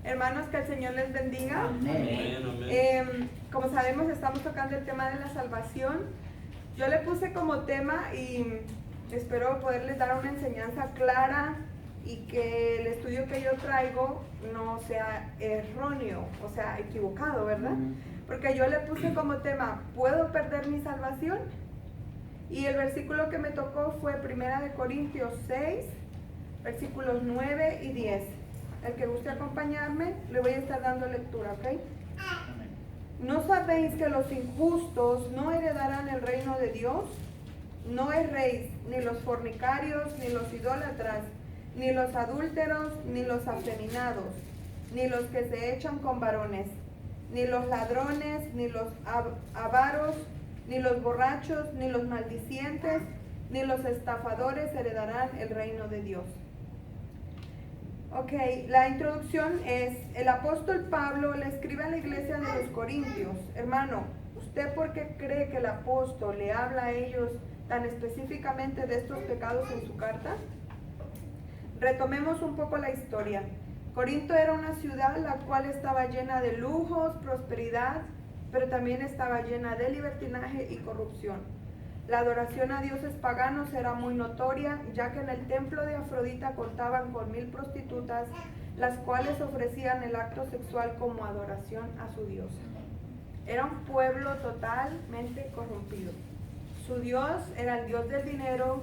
Hermanos, que el Señor les bendiga. Amén. Como sabemos, estamos tocando el tema de la salvación. Yo le puse como tema y espero poderles dar una enseñanza clara y que el estudio que yo traigo no sea erróneo, o sea, equivocado, ¿verdad? Porque yo le puse como tema, ¿puedo perder mi salvación? Y el versículo que me tocó fue 1 Corintios 6, versículos 9 y 10. El que guste acompañarme, le voy a estar dando lectura, ¿ok? ¿No sabéis que los injustos no heredarán el reino de Dios? No erréis, ni los fornicarios, ni los idólatras, ni los adúlteros, ni los afeminados, ni los que se echan con varones, ni los ladrones, ni los avaros, ni los borrachos, ni los maldicientes, ni los estafadores heredarán el reino de Dios. Ok, la introducción es, el apóstol Pablo le escribe a la iglesia de los Corintios. Hermano, ¿usted por qué cree que el apóstol le habla a ellos tan específicamente de estos pecados en su carta? Retomemos un poco la historia. Corinto era una ciudad la cual estaba llena de lujos, prosperidad, pero también estaba llena de libertinaje y corrupción. La adoración a dioses paganos era muy notoria, ya que en el templo de Afrodita contaban con 1000 prostitutas, las cuales ofrecían el acto sexual como adoración a su diosa. Era un pueblo totalmente corrompido. Su dios era el dios del dinero,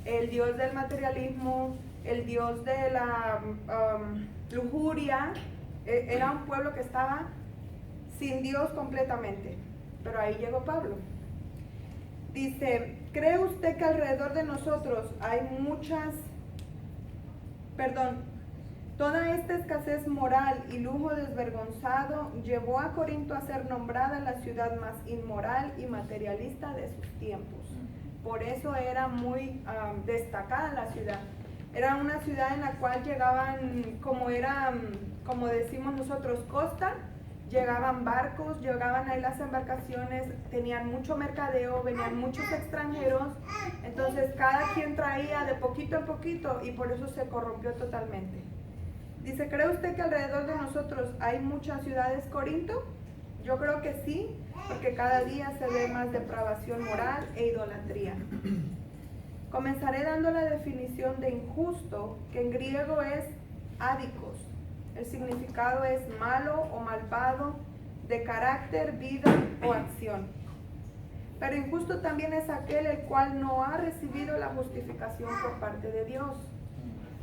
el dios del materialismo, el dios de la lujuria. Era un pueblo que estaba sin Dios completamente. Pero ahí llegó Pablo. Dice, ¿cree usted que alrededor de nosotros hay toda esta escasez moral y lujo desvergonzado llevó a Corinto a ser nombrada la ciudad más inmoral y materialista de sus tiempos? Por eso era muy destacada la ciudad. Era una ciudad en la cual llegaban, como decimos nosotros, costa. Llegaban barcos, llegaban ahí las embarcaciones, tenían mucho mercadeo, venían muchos extranjeros, entonces cada quien traía de poquito en poquito y por eso se corrompió totalmente. Dice, ¿cree usted que alrededor de nosotros hay muchas ciudades Corinto? Yo creo que sí, porque cada día se ve más depravación moral e idolatría. Comenzaré dando la definición de injusto, que en griego es ádicos. El significado es malo o malvado, de carácter, vida o acción. Pero injusto también es aquel el cual no ha recibido la justificación por parte de Dios.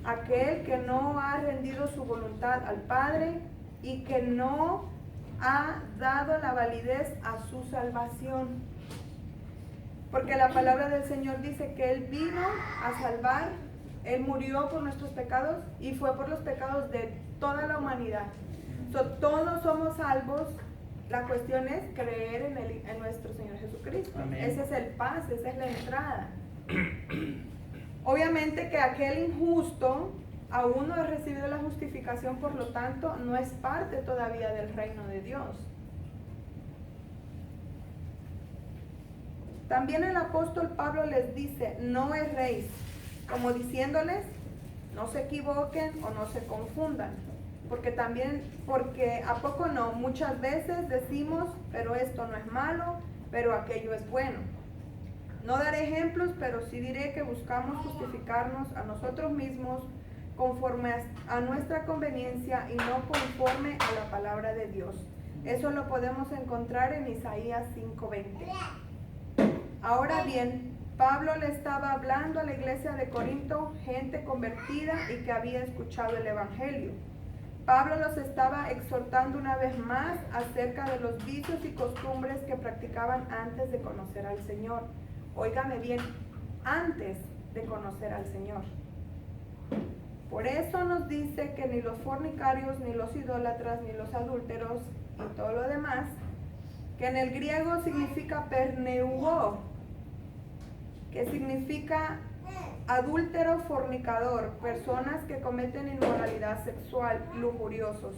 Aquel que no ha rendido su voluntad al Padre y que no ha dado la validez a su salvación. Porque la palabra del Señor dice que Él vino a salvar, Él murió por nuestros pecados y fue por los pecados de toda la humanidad. Todos somos salvos. La cuestión es creer en nuestro Señor Jesucristo. Amén. Ese es el pase, esa es la entrada. Obviamente que aquel injusto aún no ha recibido la justificación, por lo tanto no es parte todavía del reino de Dios. También el apóstol Pablo les dice, no erréis, como diciéndoles, no se equivoquen o no se confundan. Porque a poco no, muchas veces decimos, pero esto no es malo, pero aquello es bueno. No daré ejemplos, pero sí diré que buscamos justificarnos a nosotros mismos conforme a nuestra conveniencia y no conforme a la palabra de Dios. Eso lo podemos encontrar en Isaías 5:20. Ahora bien, Pablo le estaba hablando a la iglesia de Corinto, gente convertida y que había escuchado el evangelio. Pablo los estaba exhortando una vez más acerca de los vicios y costumbres que practicaban antes de conocer al Señor. Óigame bien, antes de conocer al Señor. Por eso nos dice que ni los fornicarios, ni los idólatras, ni los adúlteros y todo lo demás, que en el griego significa perneuo, que significa adúltero, fornicador, personas que cometen inmoralidad sexual, lujuriosos.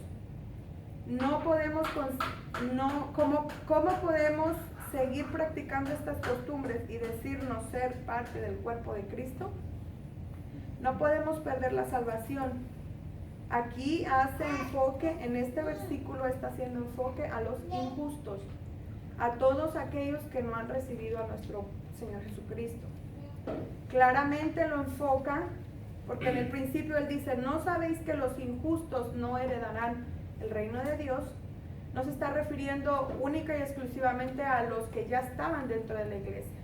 ¿Cómo podemos seguir practicando estas costumbres y decirnos ser parte del cuerpo de Cristo? No podemos perder la salvación. aquí hace enfoque, en este versículo está haciendo enfoque a los injustos, a todos aquellos que no han recibido a nuestro Señor Jesucristo. Claramente lo enfoca, porque en el principio él dice, ¿no sabéis que los injustos no heredarán el reino de Dios? No se está refiriendo única y exclusivamente a los que ya estaban dentro de la iglesia.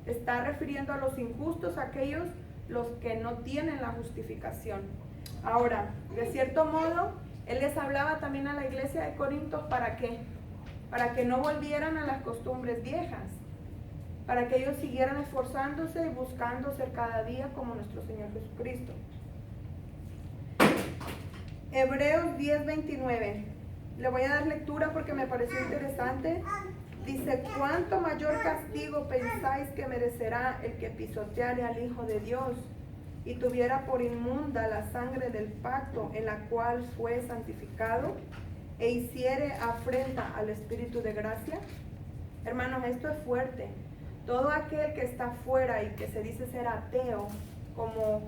Está refiriendo a los injustos, aquellos los que no tienen la justificación. Ahora, de cierto modo, él les hablaba también a la iglesia de Corinto, ¿para qué? Para que no volvieran a las costumbres viejas, para que ellos siguieran esforzándose y buscando ser cada día como nuestro Señor Jesucristo. Hebreos 10:29. Le voy a dar lectura porque me pareció interesante. Dice, ¿cuánto mayor castigo pensáis que merecerá el que pisoteare al Hijo de Dios y tuviera por inmunda la sangre del pacto en la cual fue santificado e hiciere afrenta al Espíritu de gracia? Hermanos, esto es fuerte. Todo aquel que está fuera y que se dice ser ateo, como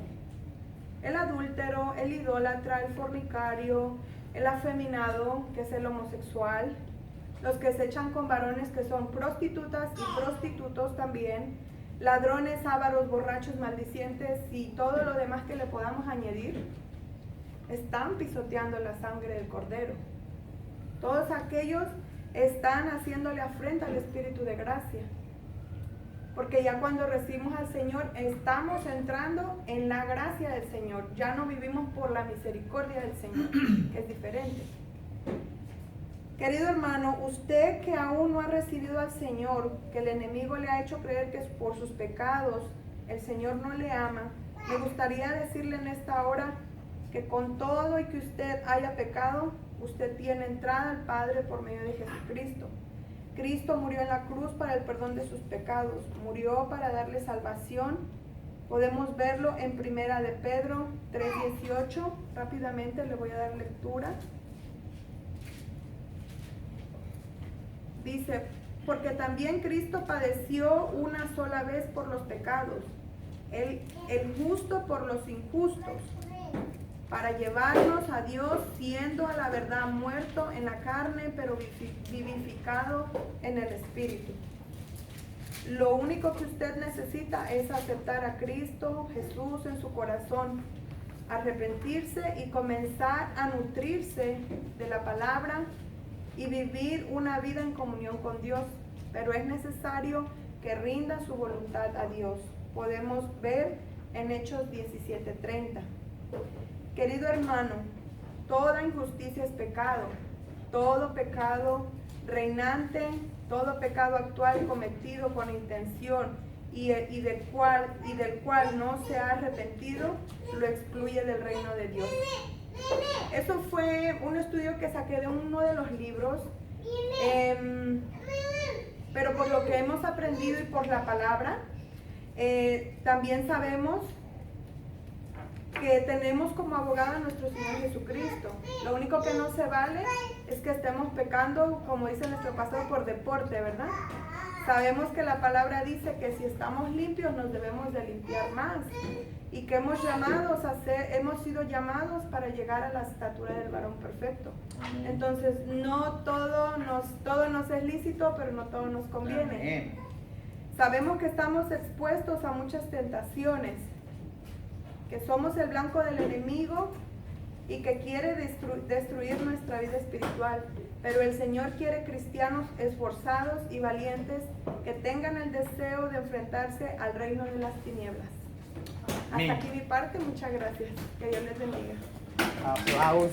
el adúltero, el idólatra, el fornicario, el afeminado, que es el homosexual, los que se echan con varones que son prostitutas y prostitutos también, ladrones, ávaros, borrachos, maldicientes y todo lo demás que le podamos añadir, están pisoteando la sangre del Cordero. Todos aquellos están haciéndole afrenta al Espíritu de gracia. Porque ya cuando recibimos al Señor, estamos entrando en la gracia del Señor. Ya no vivimos por la misericordia del Señor, que es diferente. Querido hermano, usted que aún no ha recibido al Señor, que el enemigo le ha hecho creer que es por sus pecados, el Señor no le ama, me gustaría decirle en esta hora que con todo y que usted haya pecado, usted tiene entrada al Padre por medio de Jesucristo. Cristo murió en la cruz para el perdón de sus pecados, murió para darle salvación. Podemos verlo en Primera de Pedro 3:18, rápidamente le voy a dar lectura. Dice, porque también Cristo padeció una sola vez por los pecados, el justo por los injustos, para llevarnos a Dios, siendo a la verdad muerto en la carne, pero vivificado en el Espíritu. Lo único que usted necesita es aceptar a Cristo Jesús en su corazón, arrepentirse y comenzar a nutrirse de la palabra y vivir una vida en comunión con Dios. Pero es necesario que rinda su voluntad a Dios. Podemos ver en Hechos 17:30. Querido hermano, toda injusticia es pecado, todo pecado reinante, todo pecado actual cometido con intención y del cual no se ha arrepentido, lo excluye del reino de Dios. Eso fue un estudio que saqué de uno de los libros, pero por lo que hemos aprendido y por la palabra, también sabemos que tenemos como abogado a nuestro Señor Jesucristo. Lo único que no se vale es que estemos pecando, como dice nuestro pastor, por deporte, ¿verdad? Sabemos que la palabra dice que si estamos limpios nos debemos de limpiar más y que hemos sido llamados para llegar a la estatura del varón perfecto. Entonces no todo nos es lícito, pero no todo nos conviene. Sabemos que estamos expuestos a muchas tentaciones, que somos el blanco del enemigo y que quiere destruir nuestra vida espiritual. Pero el Señor quiere cristianos esforzados y valientes que tengan el deseo de enfrentarse al reino de las tinieblas. Hasta aquí mi parte, muchas gracias. Que Dios les bendiga. Aplausos.